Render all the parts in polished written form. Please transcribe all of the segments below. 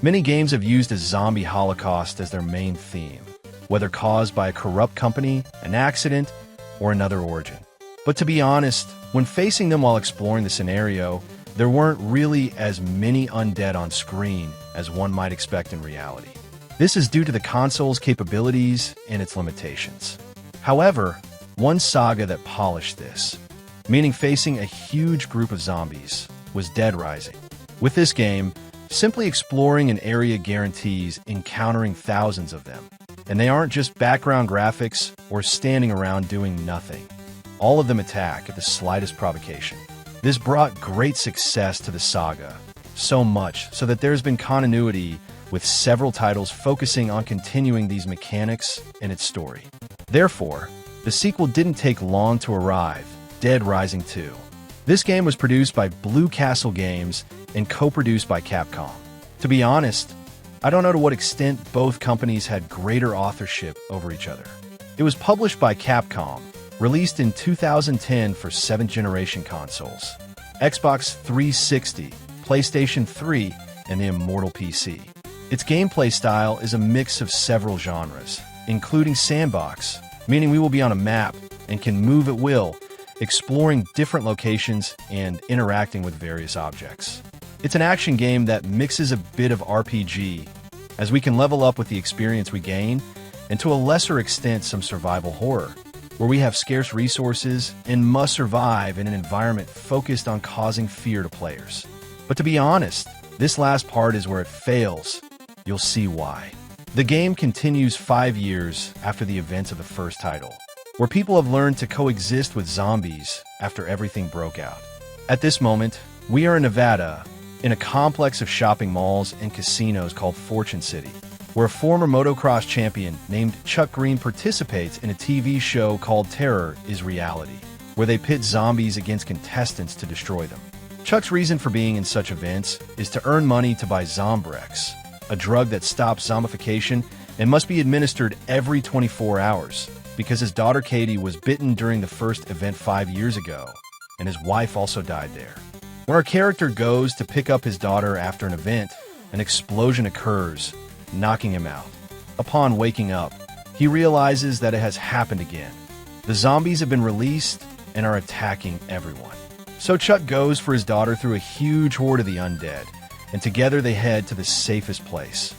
Many games have used a zombie holocaust as their main theme, whether caused by a corrupt company, an accident, or another origin. But to be honest, when facing them while exploring the scenario, there weren't really as many undead on screen as one might expect in reality. This is due to the console's capabilities and its limitations. However, one saga that polished this, meaning facing a huge group of zombies, was Dead Rising. With this game, simply exploring an area guarantees encountering thousands of them. And they aren't just background graphics or standing around doing nothing. All of them attack at the slightest provocation. This brought great success to the saga, so much so that there's been continuity with several titles focusing on continuing these mechanics and its story. Therefore, the sequel didn't take long to arrive, Dead Rising 2. This game was produced by Blue Castle Games and co-produced by Capcom. To be honest, I don't know to what extent both companies had greater authorship over each other. It was published by Capcom, released in 2010 for 7th generation consoles, Xbox 360, PlayStation 3, and the Immortal PC. Its gameplay style is a mix of several genres, including sandbox, meaning we will be on a map and can move at will, exploring different locations and interacting with various objects. It's an action game that mixes a bit of RPG, as we can level up with the experience we gain, and to a lesser extent some survival horror, where we have scarce resources and must survive in an environment focused on causing fear to players. But to be honest, this last part is where it fails. You'll see why. The game continues 5 years after the events of the first title, where people have learned to coexist with zombies after everything broke out. At this moment, we are in Nevada, in a complex of shopping malls and casinos called Fortune City, where a former motocross champion named Chuck Greene participates in a TV show called Terror is Reality, where they pit zombies against contestants to destroy them. Chuck's reason for being in such events is to earn money to buy Zombrex, a drug that stops zombification and must be administered every 24 hours, because his daughter Katie was bitten during the first event 5 years ago, and his wife also died there. When our character goes to pick up his daughter after an event, an explosion occurs, knocking him out. Upon waking up, he realizes that it has happened again. The zombies have been released and are attacking everyone. So Chuck goes for his daughter through a huge horde of the undead, and together they head to the safest place,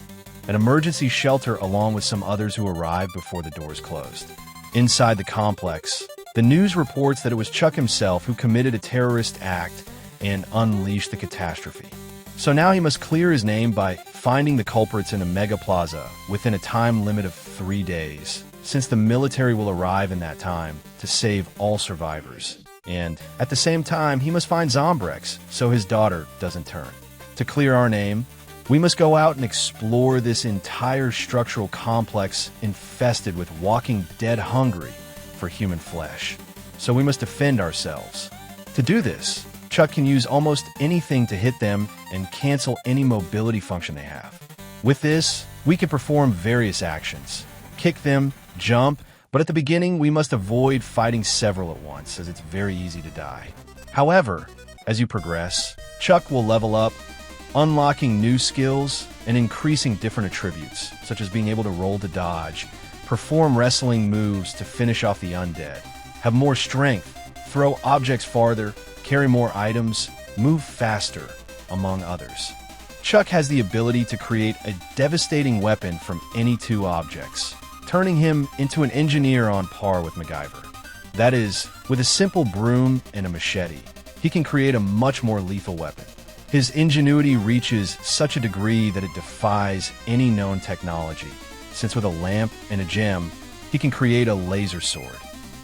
an emergency shelter along with some others who arrive before the doors closed. Inside the complex, the news reports that it was Chuck himself who committed a terrorist act and unleashed the catastrophe. So now he must clear his name by finding the culprits in a mega plaza within a time limit of 3 days, since the military will arrive in that time to save all survivors. And at the same time, he must find Zombrex so his daughter doesn't turn. To clear our name, we must go out and explore this entire structural complex infested with walking dead hungry for human flesh. So we must defend ourselves. To do this, Chuck can use almost anything to hit them and cancel any mobility function they have. With this, we can perform various actions, kick them, jump, but at the beginning we must avoid fighting several at once as it's very easy to die. However, as you progress, Chuck will level up, unlocking new skills and increasing different attributes, such as being able to roll to dodge, perform wrestling moves to finish off the undead, have more strength, throw objects farther, carry more items, move faster, among others. Chuck has the ability to create a devastating weapon from any two objects, turning him into an engineer on par with MacGyver. That is, with a simple broom and a machete, he can create a much more lethal weapon. His ingenuity reaches such a degree that it defies any known technology, since with a lamp and a gem, he can create a laser sword.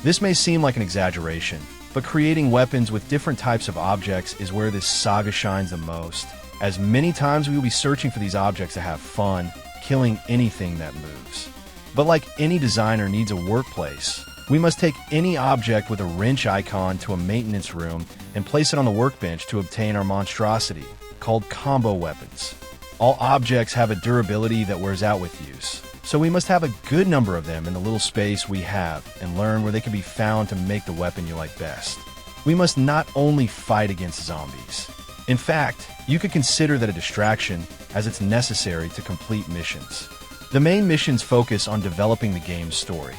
This may seem like an exaggeration, but creating weapons with different types of objects is where this saga shines the most, as many times we will be searching for these objects to have fun, killing anything that moves. But like any designer needs a workplace, we must take any object with a wrench icon to a maintenance room and place it on the workbench to obtain our monstrosity, called combo weapons. All objects have a durability that wears out with use, so we must have a good number of them in the little space we have and learn where they can be found to make the weapon you like best. We must not only fight against zombies. In fact, you could consider that a distraction, as it's necessary to complete missions. The main missions focus on developing the game's story,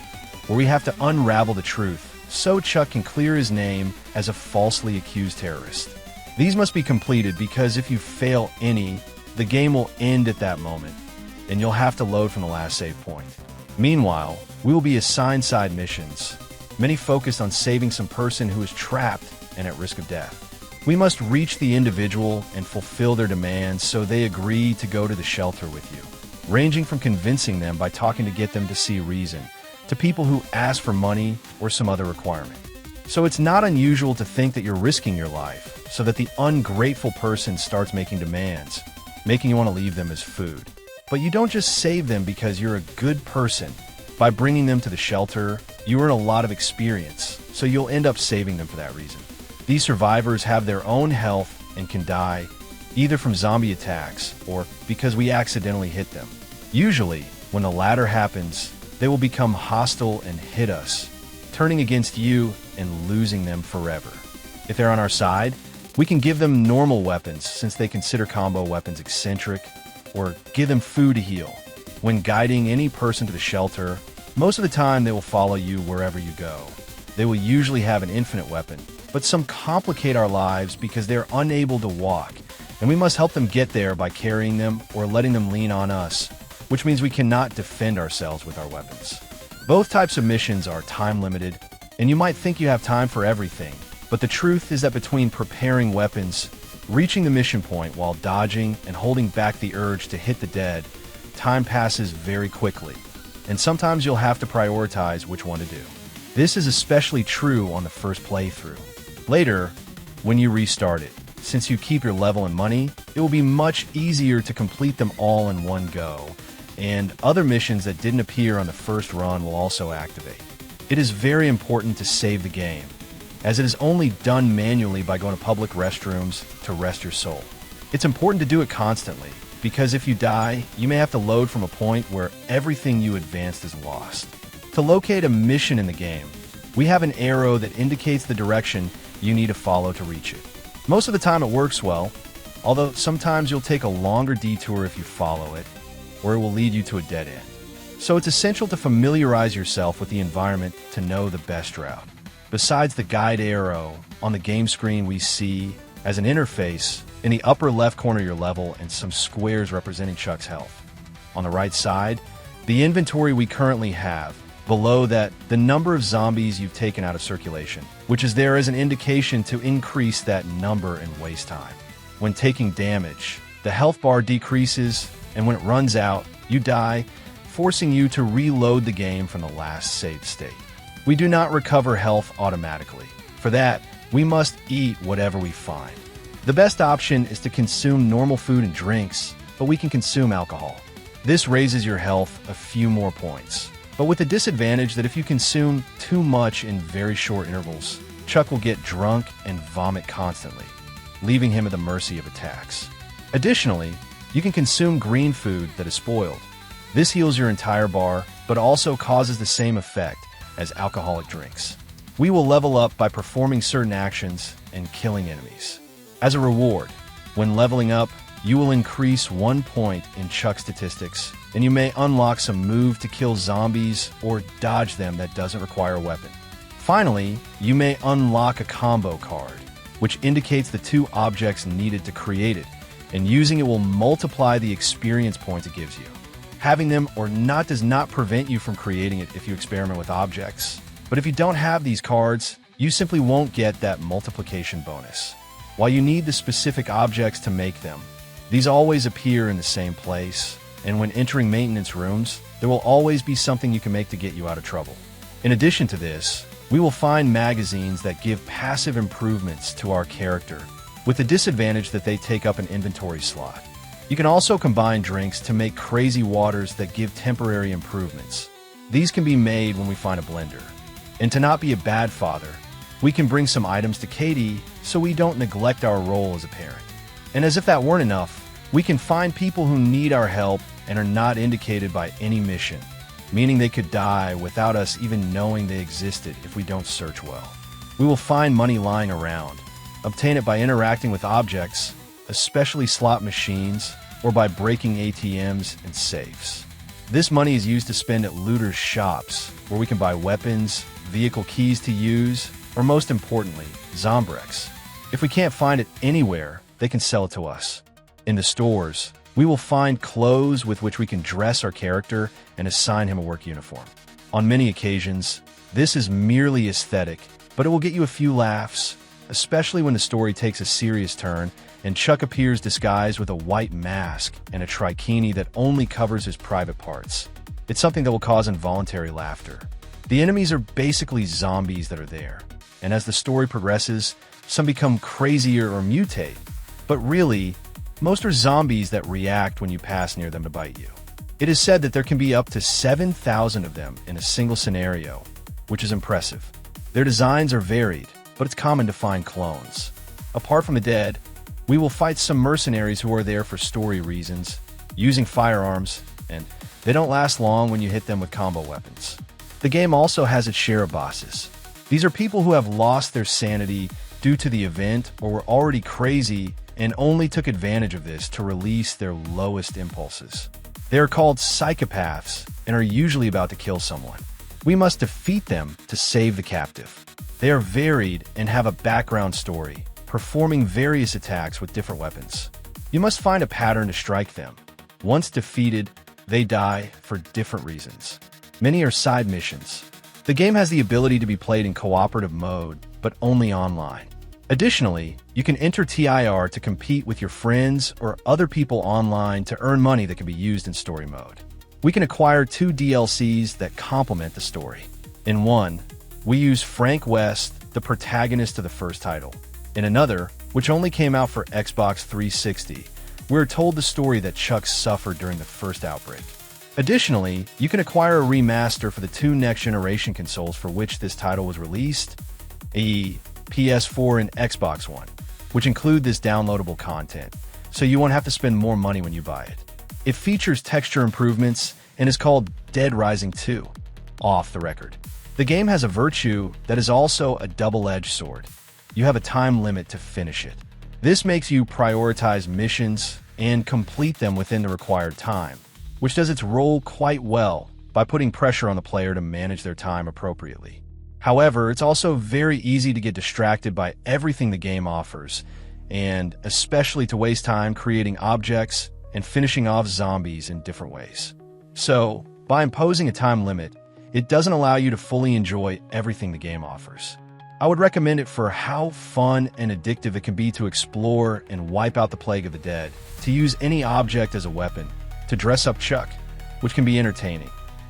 where we have to unravel the truth so Chuck can clear his name as a falsely accused terrorist. These must be completed because if you fail any, the game will end at that moment, and you'll have to load from the last save point. Meanwhile, we will be assigned side missions, many focused on saving some person who is trapped and at risk of death. We must reach the individual and fulfill their demands so they agree to go to the shelter with you, ranging from convincing them by talking to get them to see reason, to people who ask for money or some other requirement. So it's not unusual to think that you're risking your life so that the ungrateful person starts making demands, making you want to leave them as food. But you don't just save them because you're a good person. By bringing them to the shelter, you earn a lot of experience, so you'll end up saving them for that reason. These survivors have their own health and can die either from zombie attacks or because we accidentally hit them. Usually, when the latter happens, they will become hostile and hit us, turning against you and losing them forever. If they're on our side, we can give them normal weapons since they consider combo weapons eccentric, or give them food to heal. When guiding any person to the shelter, most of the time they will follow you wherever you go. They will usually have an infinite weapon, but some complicate our lives because they're unable to walk, and we must help them get there by carrying them or letting them lean on us, which means we cannot defend ourselves with our weapons. Both types of missions are time-limited, and you might think you have time for everything, but the truth is that between preparing weapons, reaching the mission point while dodging and holding back the urge to hit the dead, time passes very quickly, and sometimes you'll have to prioritize which one to do. This is especially true on the first playthrough. Later, when you restart it, since you keep your level and money, it will be much easier to complete them all in one go, and other missions that didn't appear on the first run will also activate. It is very important to save the game, as it is only done manually by going to public restrooms to rest your soul. It's important to do it constantly, because if you die, you may have to load from a point where everything you advanced is lost. To locate a mission in the game, we have an arrow that indicates the direction you need to follow to reach it. Most of the time it works well, although sometimes you'll take a longer detour if you follow it, or it will lead you to a dead end. So it's essential to familiarize yourself with the environment to know the best route. Besides the guide arrow on the game screen, we see as an interface in the upper left corner of your level and some squares representing Chuck's health. On the right side, the inventory we currently have. Below that, the number of zombies you've taken out of circulation, which is there as an indication to increase that number and waste time. When taking damage, the health bar decreases, and when it runs out, you die, forcing you to reload the game from the last saved state. We do not recover health automatically. For that, we must eat whatever we find. The best option is to consume normal food and drinks, but we can consume alcohol. This raises your health a few more points, but with the disadvantage that if you consume too much in very short intervals, Chuck will get drunk and vomit constantly, leaving him at the mercy of attacks. Additionally, you can consume green food that is spoiled. This heals your entire bar, but also causes the same effect as alcoholic drinks. We will level up by performing certain actions and killing enemies. As a reward, when leveling up, you will increase 1 point in Chuck statistics, and you may unlock some move to kill zombies or dodge them that doesn't require a weapon. Finally, you may unlock a combo card, which indicates the 2 objects needed to create it, and using it will multiply the experience points it gives you. Having them or not does not prevent you from creating it if you experiment with objects. But if you don't have these cards, you simply won't get that multiplication bonus. While you need the specific objects to make them, these always appear in the same place, and when entering maintenance rooms, there will always be something you can make to get you out of trouble. In addition to this, we will find magazines that give passive improvements to our character, with the disadvantage that they take up an inventory slot. You can also combine drinks to make crazy waters that give temporary improvements. These can be made when we find a blender. And to not be a bad father, we can bring some items to Katie so we don't neglect our role as a parent. And as if that weren't enough, we can find people who need our help and are not indicated by any mission, meaning they could die without us even knowing they existed if we don't search well. We will find money lying around, obtain it by interacting with objects, especially slot machines, or by breaking ATMs and safes. This money is used to spend at looters' shops, where we can buy weapons, vehicle keys to use, or most importantly, Zombrex. If we can't find it anywhere, they can sell it to us. In the stores, we will find clothes with which we can dress our character and assign him a work uniform. On many occasions, this is merely aesthetic, but it will get you a few laughs, especially when the story takes a serious turn and Chuck appears disguised with a white mask and a trikini that only covers his private parts. It's something that will cause involuntary laughter. The enemies are basically zombies that are there, and as the story progresses, some become crazier or mutate. But really, most are zombies that react when you pass near them to bite you. It is said that there can be up to 7,000 of them in a single scenario, which is impressive. Their designs are varied, but it's common to find clones. Apart from the dead, we will fight some mercenaries who are there for story reasons, using firearms, and they don't last long when you hit them with combo weapons. The game also has its share of bosses. These are people who have lost their sanity due to the event or were already crazy and only took advantage of this to release their lowest impulses. They are called psychopaths and are usually about to kill someone. We must defeat them to save the captive. They are varied and have a background story, performing various attacks with different weapons. You must find a pattern to strike them. Once defeated, they die for different reasons. Many are side missions. The game has the ability to be played in cooperative mode, but only online. Additionally, you can enter TIR to compete with your friends or other people online to earn money that can be used in story mode. We can acquire 2 DLCs that complement the story. In one, we use Frank West, the protagonist of the first title. In another, which only came out for Xbox 360, we're told the story that Chuck suffered during the first outbreak. Additionally, you can acquire a remaster for the 2 next-generation consoles for which this title was released, i.e. PS4 and Xbox One, which include this downloadable content, so you won't have to spend more money when you buy it. It features texture improvements and is called Dead Rising 2, off the record. The game has a virtue that is also a double-edged sword. You have a time limit to finish it. This makes you prioritize missions and complete them within the required time, which does its role quite well by putting pressure on the player to manage their time appropriately. However, it's also very easy to get distracted by everything the game offers, and especially to waste time creating objects and finishing off zombies in different ways. So, by imposing a time limit, it doesn't allow you to fully enjoy everything the game offers. I would recommend it for how fun and addictive it can be to explore and wipe out the plague of the dead, to use any object as a weapon, to dress up Chuck, which can be entertaining,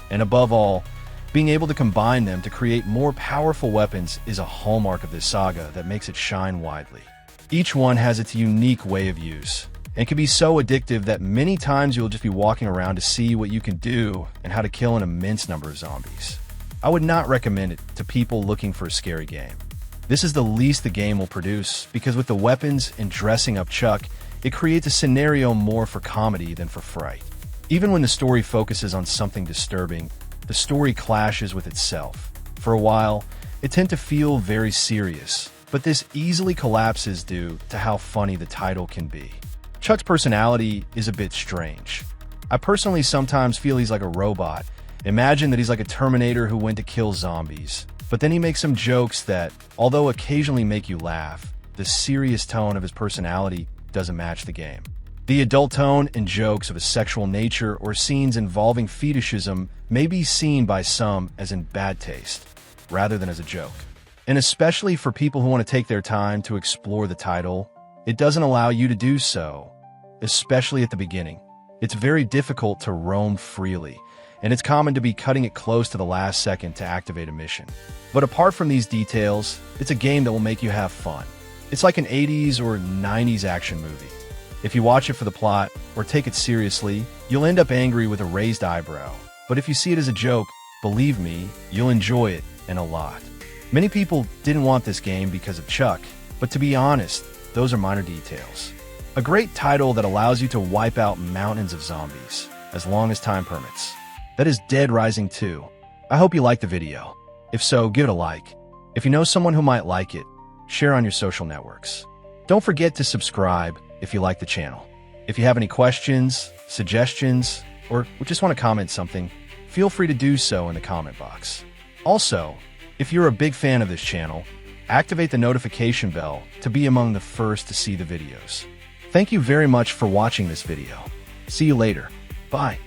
and above all, being able to combine them to create more powerful weapons is a hallmark of this saga that makes it shine widely. Each one has its unique way of use, and can be so addictive that many times you'll just be walking around to see what you can do and how to kill an immense number of zombies. I would not recommend it to people looking for a scary game. This is the least the game will produce, because with the weapons and dressing up Chuck, it creates a scenario more for comedy than for fright. Even when the story focuses on something disturbing, the story clashes with itself. For a while, it tends to feel very serious, but this easily collapses due to how funny the title can be. Chuck's personality is a bit strange. I personally sometimes feel he's like a robot. Imagine that he's like a Terminator who went to kill zombies. But then he makes some jokes that, although occasionally make you laugh, the serious tone of his personality doesn't match the game. The adult tone and jokes of a sexual nature or scenes involving fetishism may be seen by some as in bad taste, rather than as a joke. And especially for people who want to take their time to explore the title, it doesn't allow you to do so, especially at the beginning. It's very difficult to roam freely, and it's common to be cutting it close to the last second to activate a mission. But apart from these details, it's a game that will make you have fun. It's like an 80s or 90s action movie. If you watch it for the plot or take it seriously, you'll end up angry with a raised eyebrow. But if you see it as a joke, believe me, you'll enjoy it, and a lot. Many people didn't want this game because of Chuck, but to be honest, those are minor details. A great title that allows you to wipe out mountains of zombies, as long as time permits. That is Dead Rising 2. I hope you liked the video. If so, give it a like. If you know someone who might like it, share on your social networks. Don't forget to subscribe if you like the channel. If you have any questions, suggestions, or just want to comment something, feel free to do so in the comment box. Also, if you're a big fan of this channel, activate the notification bell to be among the first to see the videos. Thank you very much for watching this video. See you later. Bye.